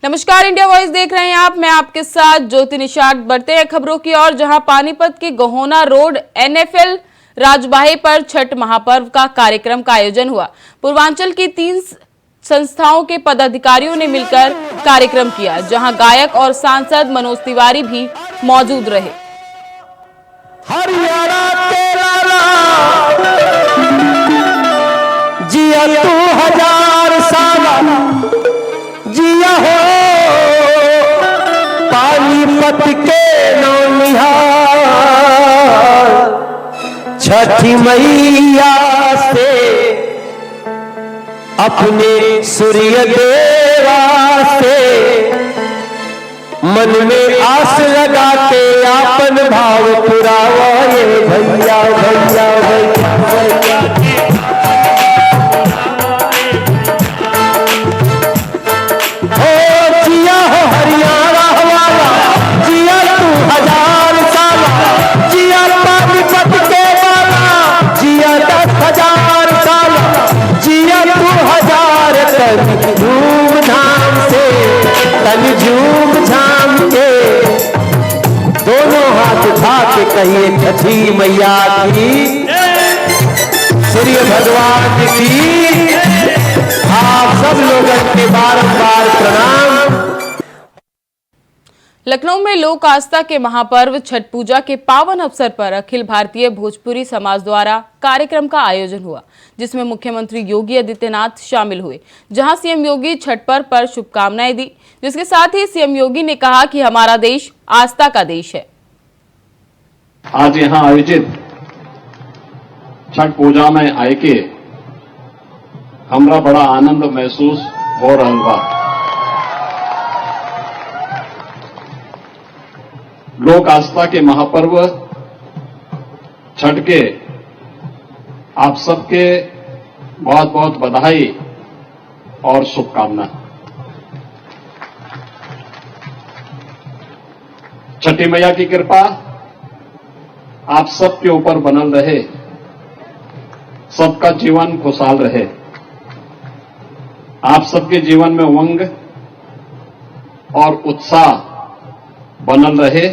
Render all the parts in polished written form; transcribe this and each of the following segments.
नमस्कार, India voice देख रहे हैं आप। मैं आपके साथ ज्योति निषाद। बढ़ते हैं खबरों की ओर, जहां पानीपत के गोहोना रोड NFL राजबाहे पर छठ महापर्व का कार्यक्रम का आयोजन हुआ। पूर्वांचल की 3 संस्थाओं के पदाधिकारियों ने मिलकर कार्यक्रम किया, जहां गायक और सांसद मनोज तिवारी भी मौजूद रहे। हरियाणा तेरा जिया तू 1000 साल जिया हो, पानीपत के नौनिहाल छठी मैया से अपने सूर्य देवा से मन में आस लगा के आपन भाव पुरावा ये भैया भैया भैया भैया। हो जिया हो हरियाणा वाला, जिया तू 1000 साल, जिया पानीपत के वाला, जिया 10,000 साल, जिया तू 1000 तन धूमधाम से, तन झूम झाम के दोनों हाथ उठा के कहिए छठी मैया की, सूर्य भगवान की आप सब लोगों के बारंबार प्रणाम। लखनऊ में लोक आस्था के महापर्व छठ पूजा के पावन अवसर पर अखिल भारतीय भोजपुरी समाज द्वारा कार्यक्रम का आयोजन हुआ, जिसमें मुख्यमंत्री योगी आदित्यनाथ शामिल हुए। जहां सीएम योगी छठ पर्व पर शुभकामनाएं दी, जिसके साथ ही सीएम योगी ने कहा कि हमारा देश आस्था का देश है। आज यहां आयोजित छठ पूजा में आए के हमरा बड़ा आनंद महसूस हो रहा बा। लोक आस्था के महापर्व छठ के आप सबके बहुत बहुत बधाई और शुभकामना। छठी मैया की कृपा आप सबके ऊपर बनल रहे, सबका जीवन खुशहाल रहे, आप सबके जीवन में उमंग और उत्साह बनल रहे।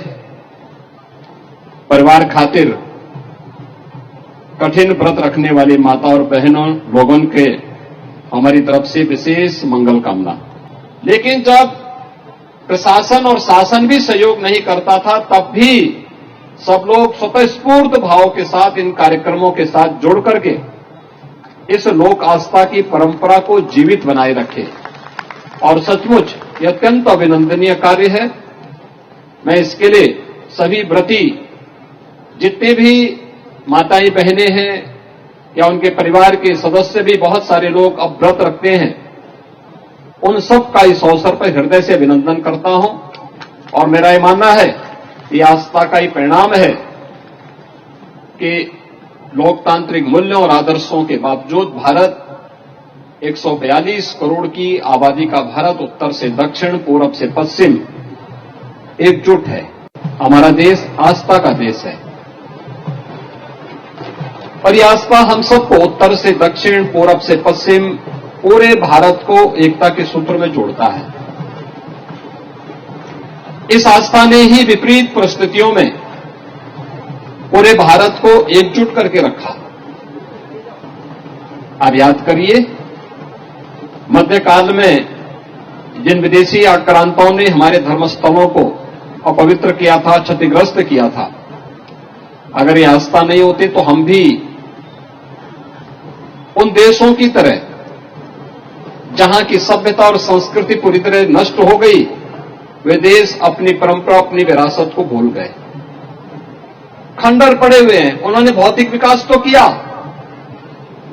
परिवार खातिर कठिन व्रत रखने वाली माता और बहनों लोगों के हमारी तरफ से विशेष मंगल कामना। लेकिन जब प्रशासन और शासन भी सहयोग नहीं करता था, तब भी सब लोग स्वतःस्फूर्त भाव के साथ इन कार्यक्रमों के साथ जुड़ करके इस लोक आस्था की परंपरा को जीवित बनाए रखे, और सचमुच यह अत्यंत अभिनंदनीय कार्य है। मैं इसके लिए सभी व्रती, जितने भी माताएं बहनें हैं या उनके परिवार के सदस्य भी बहुत सारे लोग अब व्रत रखते हैं, उन सब का इस अवसर पर हृदय से अभिनंदन करता हूं। और मेरा यह मानना है कि आस्था का ही परिणाम है कि लोकतांत्रिक मूल्यों और आदर्शों के बावजूद भारत 142 करोड़ की आबादी का भारत, उत्तर से दक्षिण, पूरब से पश्चिम एकजुट है। हमारा देश आस्था का देश है, और यह आस्था हम सबको उत्तर से दक्षिण, पूरब से पश्चिम, पूरे भारत को एकता के सूत्र में जोड़ता है। इस आस्था ने ही विपरीत परिस्थितियों में पूरे भारत को एकजुट करके रखा। आप याद करिए, मध्यकाल में जिन विदेशी आक्रांताओं ने हमारे धर्मस्थलों को अपवित्र किया था, क्षतिग्रस्त किया था, अगर ये आस्था नहीं होती तो हम भी उन देशों की तरह जहां की सभ्यता और संस्कृति पूरी तरह नष्ट हो गई, वे देश अपनी परंपरा, अपनी विरासत को भूल गए, खंडर पड़े हुए हैं। उन्होंने भौतिक विकास तो किया,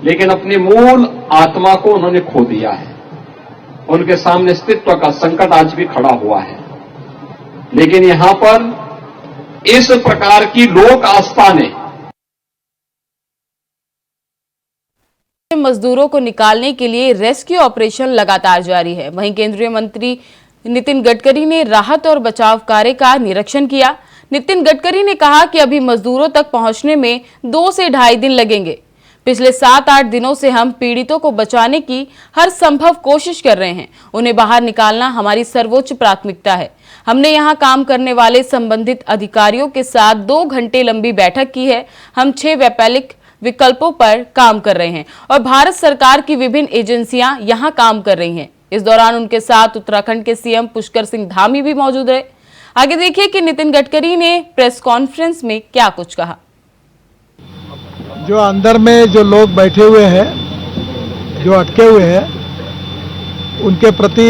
लेकिन अपनी मूल आत्मा को उन्होंने खो दिया है। उनके सामने अस्तित्व का संकट आज भी खड़ा हुआ है। लेकिन यहां पर इस प्रकार की लोक आस्था ने मजदूरों को निकालने के लिए रेस्क्यू ऑपरेशन लगातार जारी है। वहीं केंद्रीय मंत्री नितिन गडकरी ने राहत और बचाव कार्य का निरीक्षण किया। नितिन गडकरी ने कहा कि अभी मजदूरों तक पहुंचने में 2 से ढाई दिन लगेंगे। पिछले 7-8 दिनों से हम पीड़ितों को बचाने की हर संभव कोशिश कर रहे हैं। उन्हें बाहर निकालना हमारी सर्वोच्च प्राथमिकता है। हमने यहाँ काम करने वाले संबंधित अधिकारियों के साथ 2 घंटे लंबी बैठक की है। हम 6 वैकल्पिक विकल्पों पर काम कर रहे हैं और भारत सरकार की विभिन्न एजेंसियां यहाँ काम कर रही हैं। इस दौरान उनके साथ उत्तराखंड के सीएम पुष्कर सिंह धामी भी मौजूद रहे। आगे देखिए कि नितिन गडकरी ने प्रेस कॉन्फ्रेंस में क्या कुछ कहा। जो अंदर में जो लोग बैठे हुए हैं, जो अटके हुए हैं, उनके प्रति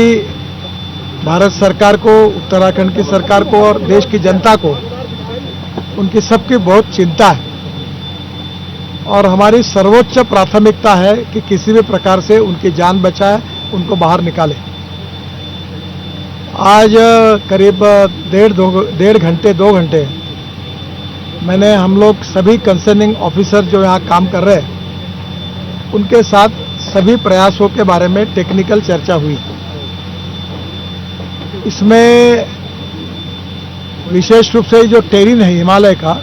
भारत सरकार को, उत्तराखंड की सरकार को और देश की जनता को उनकी सबकी बहुत चिंता है और हमारी सर्वोच्च प्राथमिकता है कि किसी भी प्रकार से उनकी जान बचाए, उनको बाहर निकाले। आज करीब 2 घंटे मैंने हम लोग सभी कंसर्निंग ऑफिसर जो यहाँ काम कर रहे हैं उनके साथ सभी प्रयासों के बारे में टेक्निकल चर्चा हुई। इसमें विशेष रूप से जो टेरिन है हिमालय का,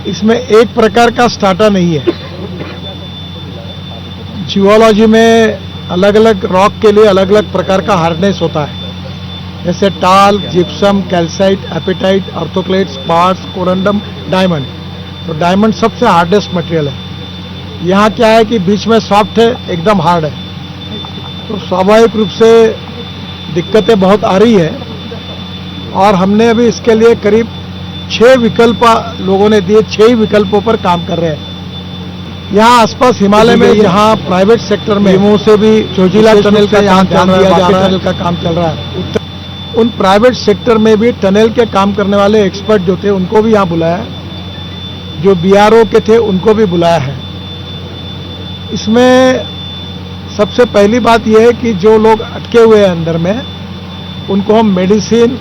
इसमें एक प्रकार का स्टार्टर नहीं है। जियोलॉजी में अलग अलग रॉक के लिए अलग अलग प्रकार का हार्डनेस होता है, जैसे talc, gypsum, calcite, apatite, orthoclase, spars, corundum, diamond. तो डायमंड सबसे हार्डेस्ट मटेरियल है। यहाँ क्या है कि बीच में सॉफ्ट है, एकदम हार्ड है, तो स्वाभाविक रूप से दिक्कतें बहुत आ रही है और हमने अभी इसके लिए करीब 6 विकल्प लोगों ने दिए, 6 विकल्पों पर काम कर रहे हैं। यहाँ आसपास हिमालय में यहाँ प्राइवेट सेक्टर में से भी चोजिला टनल का काम चल रहा है, का काम चल रहा है। उन प्राइवेट सेक्टर में भी टनल के काम करने वाले एक्सपर्ट जो थे उनको भी यहाँ बुलाया, जो बीआरओ के थे उनको भी बुलाया है। इसमें सबसे पहली बात यह है कि जो लोग अटके हुए हैं अंदर में, उनको हम मेडिसिन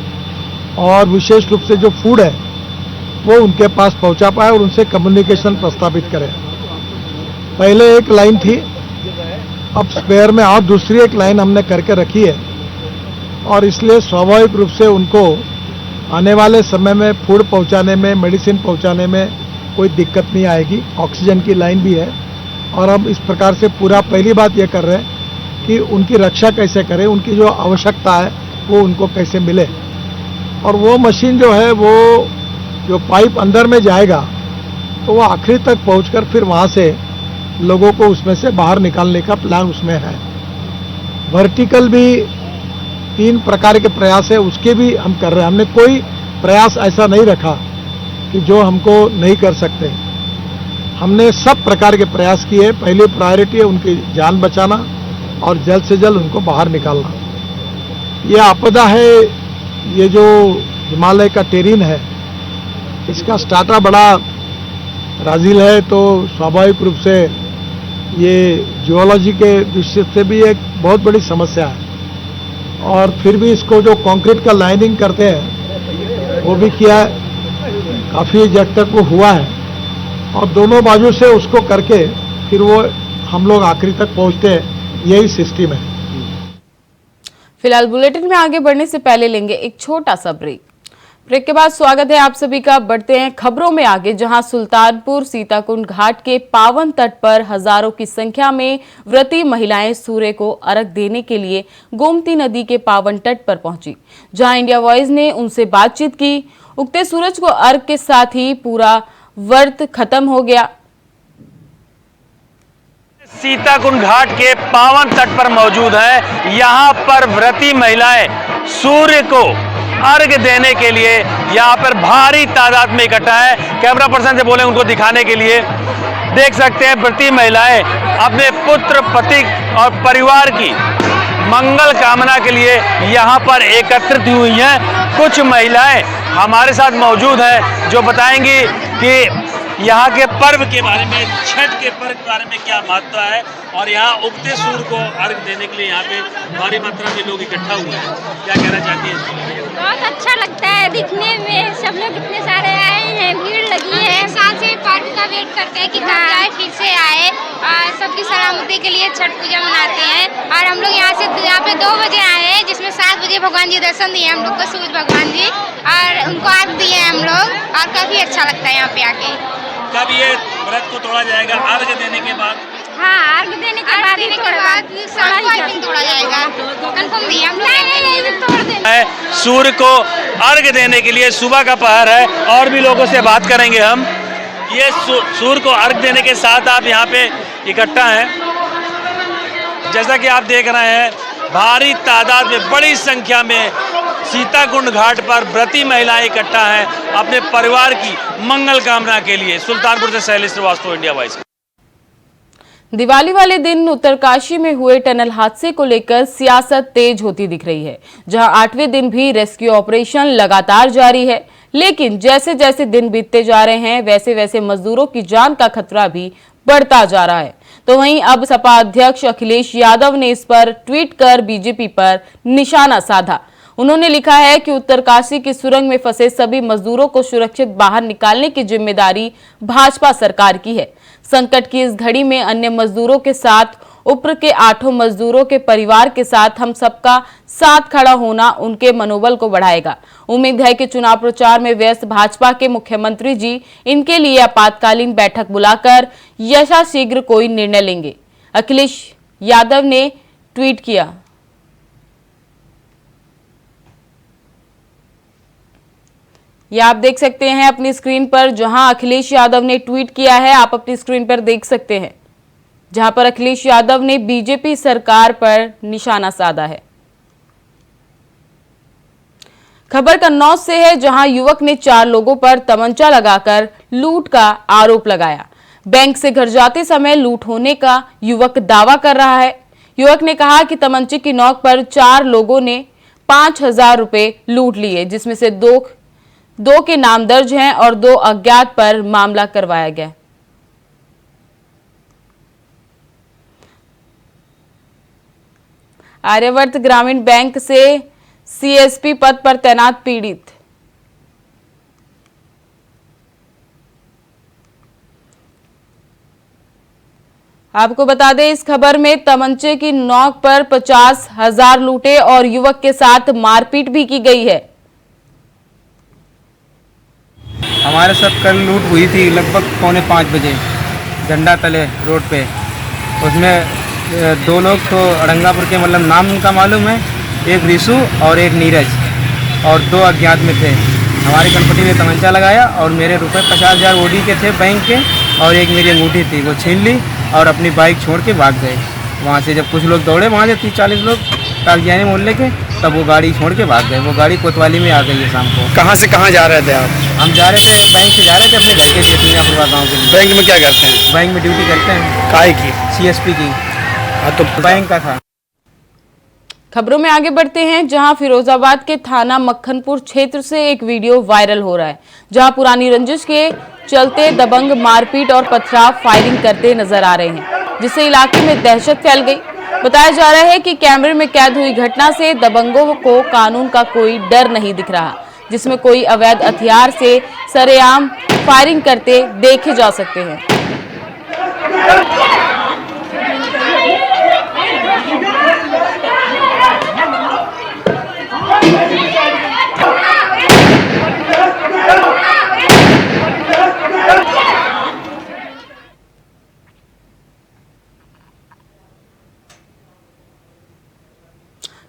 और विशेष रूप से जो फूड है वो उनके पास पहुंचा पाए और उनसे कम्युनिकेशन प्रस्तावित करें। पहले एक लाइन थी, अब स्पेयर में और दूसरी एक लाइन हमने करके रखी है और इसलिए स्वाभाविक रूप से उनको आने वाले समय में फूड पहुंचाने में, मेडिसिन पहुंचाने में कोई दिक्कत नहीं आएगी। ऑक्सीजन की लाइन भी है और हम इस प्रकार से पूरा पहली बात ये कर रहे हैं कि उनकी रक्षा कैसे करें, उनकी जो आवश्यकता है वो उनको कैसे मिले। और वो मशीन जो है, वो जो पाइप अंदर में जाएगा तो वो आखिरी तक पहुंचकर फिर वहाँ से लोगों को उसमें से बाहर निकालने का प्लान उसमें है। वर्टिकल भी 3 प्रकार के प्रयास है, उसके भी हम कर रहे हैं। हमने कोई प्रयास ऐसा नहीं रखा कि जो हमको नहीं कर सकते। हमने सब प्रकार के प्रयास किए। पहली प्रायोरिटी है उनकी जान बचाना और जल्द से जल्द उनको बाहर निकालना। ये आपदा है, ये जो हिमालय का टेरिन है, इसका स्टार्टा बड़ा राजिल है, तो स्वाभाविक रूप से ये जियोलॉजी के दृष्टि से भी एक बहुत बड़ी समस्या है। और फिर भी इसको जो कंक्रीट का लाइनिंग करते हैं वो भी किया है, काफ़ी जग तक वो हुआ है और दोनों बाजू से उसको करके फिर वो हम लोग आखिरी तक पहुंचते हैं, यही सिस्टम है। फिलहाल बुलेटिन में आगे बढ़ने से पहले लेंगे एक छोटा सा ब्रेक। ब्रेक के बाद स्वागत है आप सभी का। बढ़ते हैं खबरों में आगे, जहां सुल्तानपुर सीताकुंड घाट के पावन तट पर हजारों की संख्या में व्रती महिलाएं सूर्य को अर्घ देने के लिए गोमती नदी के पावन तट पर पहुंची, जहां इंडिया वॉइस ने उनसे बातचीत की। उगते सूरज को अर्घ के साथ ही पूरा व्रत खत्म हो गया। सीताकुंड घाट के पावन तट पर मौजूद है। यहाँ पर व्रती महिलाएं सूर्य को अर्घ देने के लिए यहाँ पर भारी तादाद में इकट्ठा है। कैमरा पर्सन से बोले उनको दिखाने के लिए। देख सकते हैं व्रती महिलाएं अपने पुत्र, पति और परिवार की मंगल कामना के लिए यहाँ पर एकत्रित हुई हैं। कुछ महिलाएं हमारे साथ मौजूद हैं जो बताएंगी कि यहाँ के पर्व के बारे में, छठ के पर्व के बारे में क्या महत्व है और यहाँ उगते सूर्य को अर्घ देने के लिए यहाँ पे भारी मात्रा में लोग इकट्ठा हुए हैं। क्या कहना चाहती है इसके बारे में? बहुत अच्छा लगता है दिखने में, सब लोग इतने सारे आए हैं, भीड़ लगी है। साल से पर्व का वेट करते हैं कि कब आए, फिर से आए और सबकी सलामती के लिए छठ पूजा मनाते हैं। और हम लोग यहाँ पे 2 बजे आए हैं, जिसमें 7 बजे भगवान जी दर्शन दिए हम लोग को, सूर्य भगवान जी, और उनको अर्घ दिए हम लोग और काफी अच्छा लगता है यहाँ पे आके। कब ये व्रत को तोड़ा जाएगा? अर्घ देने के बाद? हाँ, अर्घ देने के बाद ही तोड़ा जाएगा। कंफर्म नहीं, हम नहीं तोड़ देंगे। सूर्य को अर्घ देने के लिए सुबह का पहर है और भी लोगों से बात करेंगे हम। ये सूर्य को अर्घ देने के साथ आप यहाँ पे इकट्ठा हैं। जैसा कि आप देख रहे हैं, भारी तादाद में, बड़ी संख्या में सीताकुंड घाट पर व्रती महिलाएं इकट्ठा हैं अपने परिवार की मंगल कामना के लिए। सुल्तानपुर से शैलेश श्रीवास्तव, इंडिया वॉइस। दिवाली वाले दिन उत्तरकाशी में हुए टनल हादसे को लेकर सियासत तेज होती दिख रही है, जहां 8वें दिन भी रेस्क्यू ऑपरेशन लगातार जारी है। लेकिन जैसे जैसे दिन बीतते जा रहे हैं, वैसे वैसे मजदूरों की जान का खतरा भी बढ़ता जा रहा है। तो वहीं अब सपा अध्यक्ष अखिलेश यादव ने इस पर ट्वीट कर बीजेपी पर निशाना साधा। उन्होंने लिखा है कि उत्तरकाशी की सुरंग में फंसे सभी मजदूरों को सुरक्षित बाहर निकालने की जिम्मेदारी भाजपा सरकार की है। संकट की इस घड़ी में अन्य मजदूरों के साथ उप्र के 8 मजदूरों के परिवार के साथ हम सबका साथ खड़ा होना उनके मनोबल को बढ़ाएगा। उम्मीद है कि चुनाव प्रचार में व्यस्त भाजपा के मुख्यमंत्री जी इनके लिए आपातकालीन बैठक बुलाकर यथाशीघ्र कोई निर्णय लेंगे, अखिलेश यादव ने ट्वीट किया। यह आप देख सकते हैं अपनी स्क्रीन पर, जहां अखिलेश यादव ने ट्वीट किया है। आप अपनी स्क्रीन पर देख सकते हैं, जहां पर अखिलेश यादव ने बीजेपी सरकार पर निशाना साधा है। खबर कन्नौज से है, जहां युवक ने 4 लोगों पर तमंचा लगाकर लूट का आरोप लगाया। बैंक से घर जाते समय लूट होने का युवक दावा कर रहा है। युवक ने कहा कि तमंचे की नोक पर 4 लोगों ने 5000 रुपए लूट लिए, जिसमें से दो के नाम दर्ज हैं और 2 अज्ञात पर मामला करवाया गया। आर्यावर्त ग्रामीण बैंक से सीएसपी पद पर तैनात पीड़ित। आपको बता दें, इस खबर में तमंचे की नोक पर 50,000 लूटे और युवक के साथ मारपीट भी की गई है। हमारे साथ कल लूट हुई थी लगभग 4:45 बजे झंडा तले रोड पे। उसमें 2 लोग तो अड़ंगापुर के, मतलब नाम उनका मालूम है, एक रिशु और एक नीरज, और 2 अज्ञात में थे। हमारी कंपनी ने तमंचा लगाया और मेरे रुपए 50,000 ओडी के थे बैंक के, और एक मेरी अंगूठी थी वो छीन ली और अपनी बाइक छोड़ के भाग गए। वहाँ से जब कुछ लोग दौड़े, वहाँ से 30-40 लोग कागजियानी मोहल्ले के, तब वो गाड़ी छोड़ के भाग गए। वो गाड़ी कोतवाली में आ गई है शाम को। कहाँ से कहाँ जा रहे थे आप? हम जा रहे थे, बैंक से जा रहे थे अपने घर के लिए, मीनापुरा गाँव के लिए। बैंक में क्या करते हैं? बैंक में ड्यूटी करते हैं। काहे की? सीएसपी की। हाँ, तो बैंक का था। खबरों में आगे बढ़ते हैं, जहां फिरोजाबाद के थाना मक्खनपुर क्षेत्र से एक वीडियो वायरल हो रहा है, जहां पुरानी रंजिश के चलते दबंग मारपीट और पथराव फायरिंग करते नजर आ रहे हैं, जिससे इलाके में दहशत फैल गई। बताया जा रहा है कि कैमरे में कैद हुई घटना से दबंगों को कानून का कोई डर नहीं दिख रहा, जिसमें कोई अवैध हथियार से सरेआम फायरिंग करते देखे जा सकते हैं।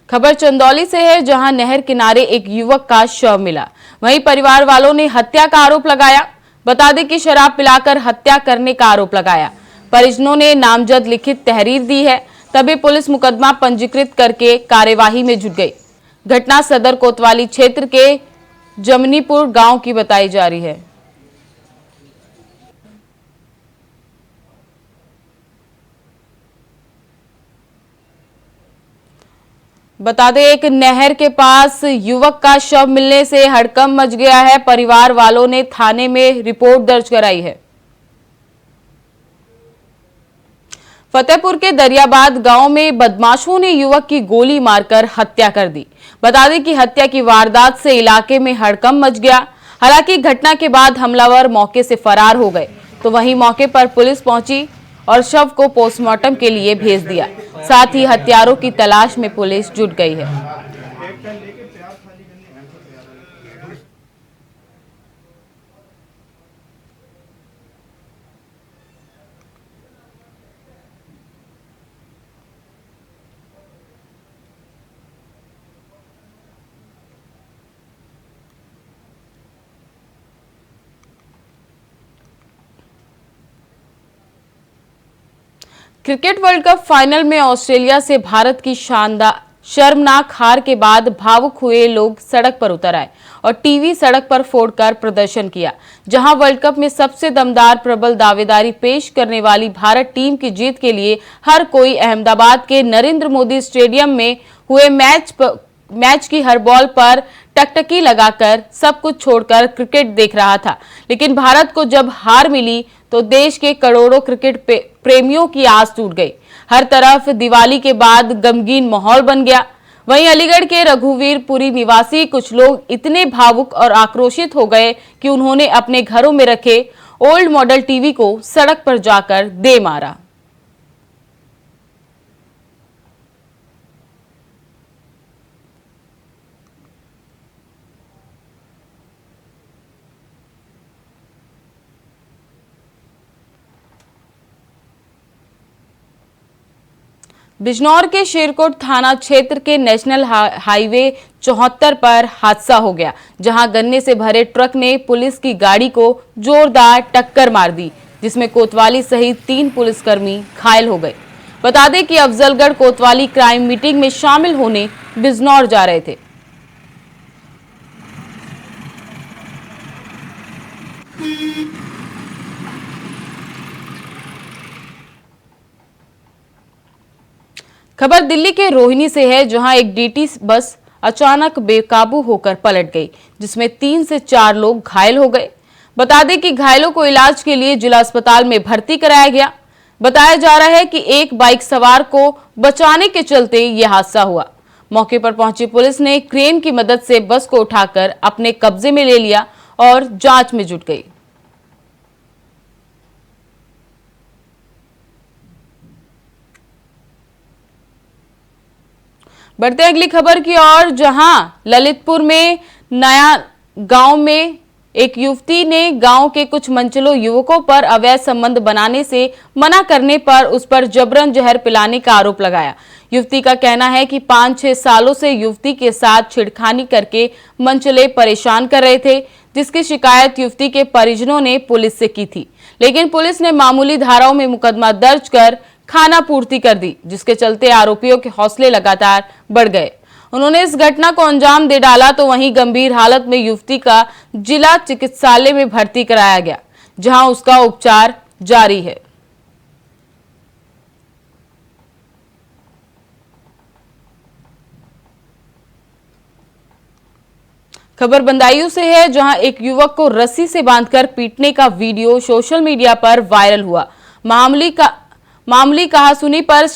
खबर चंदौली से है, जहां नहर किनारे एक युवक का शव मिला। वहीं परिवार वालों ने हत्या का आरोप लगाया। बता दें कि शराब पिलाकर हत्या करने का आरोप लगाया। परिजनों ने नामजद लिखित तहरीर दी है, तभी पुलिस मुकदमा पंजीकृत करके कार्यवाही में जुट गई। घटना सदर कोतवाली क्षेत्र के जमनीपुर गांव की बताई जा रही है। बता दें, एक नहर के पास युवक का शव मिलने से हड़कंप मच गया है। परिवार वालों ने थाने में रिपोर्ट दर्ज कराई है। फतेहपुर के दरियाबाद गांव में बदमाशों ने युवक की गोली मारकर हत्या कर दी। बता दें कि हत्या की वारदात से इलाके में हड़कंप मच गया। हालांकि घटना के बाद हमलावर मौके से फरार हो गए, तो वहीं मौके पर पुलिस पहुंची और शव को पोस्टमार्टम के लिए भेज दिया। साथ ही हत्यारों की तलाश में पुलिस जुट गई है। क्रिकेट वर्ल्ड कप फाइनल में ऑस्ट्रेलिया से भारत की शानदार शर्मनाक हार के बाद भावुक हुए लोग सड़क पर उतर आए और टीवी सड़क पर फोड़कर प्रदर्शन किया। जहां वर्ल्ड कप में सबसे दमदार प्रबल दावेदारी पेश करने वाली भारत टीम की जीत के लिए हर कोई अहमदाबाद के नरेंद्र मोदी स्टेडियम में हुए मैच की हर बॉल पर टकटकी लगाकर सब कुछ छोड़कर क्रिकेट देख रहा था। लेकिन भारत को जब हार मिली तो देश के करोड़ों क्रिकेट प्रेमियों की आस टूट गई। हर तरफ दिवाली के बाद गमगीन माहौल बन गया। वहीं अलीगढ़ के रघुवीरपुरी निवासी कुछ लोग इतने भावुक और आक्रोशित हो गए कि उन्होंने अपने घरों में रखे ओल्ड मॉडल टीवी को सड़क पर जाकर दे मारा। बिजनौर के शेरकोट थाना क्षेत्र के नेशनल हाईवे 74 पर हादसा हो गया, जहां गन्ने से भरे ट्रक ने पुलिस की गाड़ी को जोरदार टक्कर मार दी, जिसमें कोतवाली सहित 3 पुलिसकर्मी घायल हो गए। बता दें कि अफजलगढ़ कोतवाली क्राइम मीटिंग में शामिल होने बिजनौर जा रहे थे। खबर दिल्ली के रोहिणी से है, जहां एक डीटी बस अचानक बेकाबू होकर पलट गई, जिसमें 3 से 4 लोग घायल हो गए। बता दें कि घायलों को इलाज के लिए जिला अस्पताल में भर्ती कराया गया। बताया जा रहा है कि एक बाइक सवार को बचाने के चलते यह हादसा हुआ। मौके पर पहुंची पुलिस ने क्रेन की मदद से बस को उठाकर अपने कब्जे में ले लिया और जांच में जुट गई। बढ़ते हैं अगली खबर की ओर, जहां ललितपुर में नया गांव में एक युवती ने गांव के कुछ मंचलों युवकों पर अवैध संबंध बनाने से मना करने पर उस पर जबरन जहर पिलाने का आरोप लगाया। युवती का कहना है कि 5-6 सालों से युवती के साथ छेड़खानी करके मंचले परेशान कर रहे थे, जिसकी शिकायत युवती के परिजनों ने पुलिस से की थी। लेकिन पुलिस ने मामूली धाराओं में मुकदमा दर्ज कर खाना पूर्ति कर दी, जिसके चलते आरोपियों के हौसले लगातार बढ़ गए। उन्होंने इस घटना को अंजाम दे डाला तो वहीं गंभीर हालत में युवती का जिला चिकित्सालय में भर्ती कराया गया, जहां उसका उपचार जारी है। खबर बंदायूं से है, जहां एक युवक को रस्सी से बांधकर पीटने का वीडियो सोशल मीडिया पर वायरल हुआ। मामूली कहासुनी पर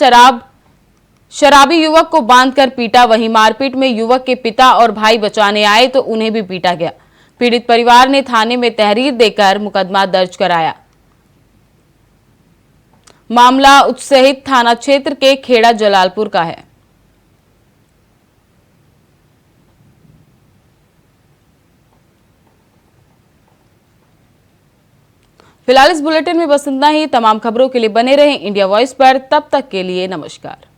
शराबी युवक को बांधकर पीटा। वहीं मारपीट में युवक के पिता और भाई बचाने आए तो उन्हें भी पीटा गया। पीड़ित परिवार ने थाने में तहरीर देकर मुकदमा दर्ज कराया। मामला उत्सहित थाना क्षेत्र के खेड़ा जलालपुर का है। फिलहाल इस बुलेटिन में बस इतना ही। तमाम खबरों के लिए बने रहें इंडिया वॉइस पर। तब तक के लिए नमस्कार।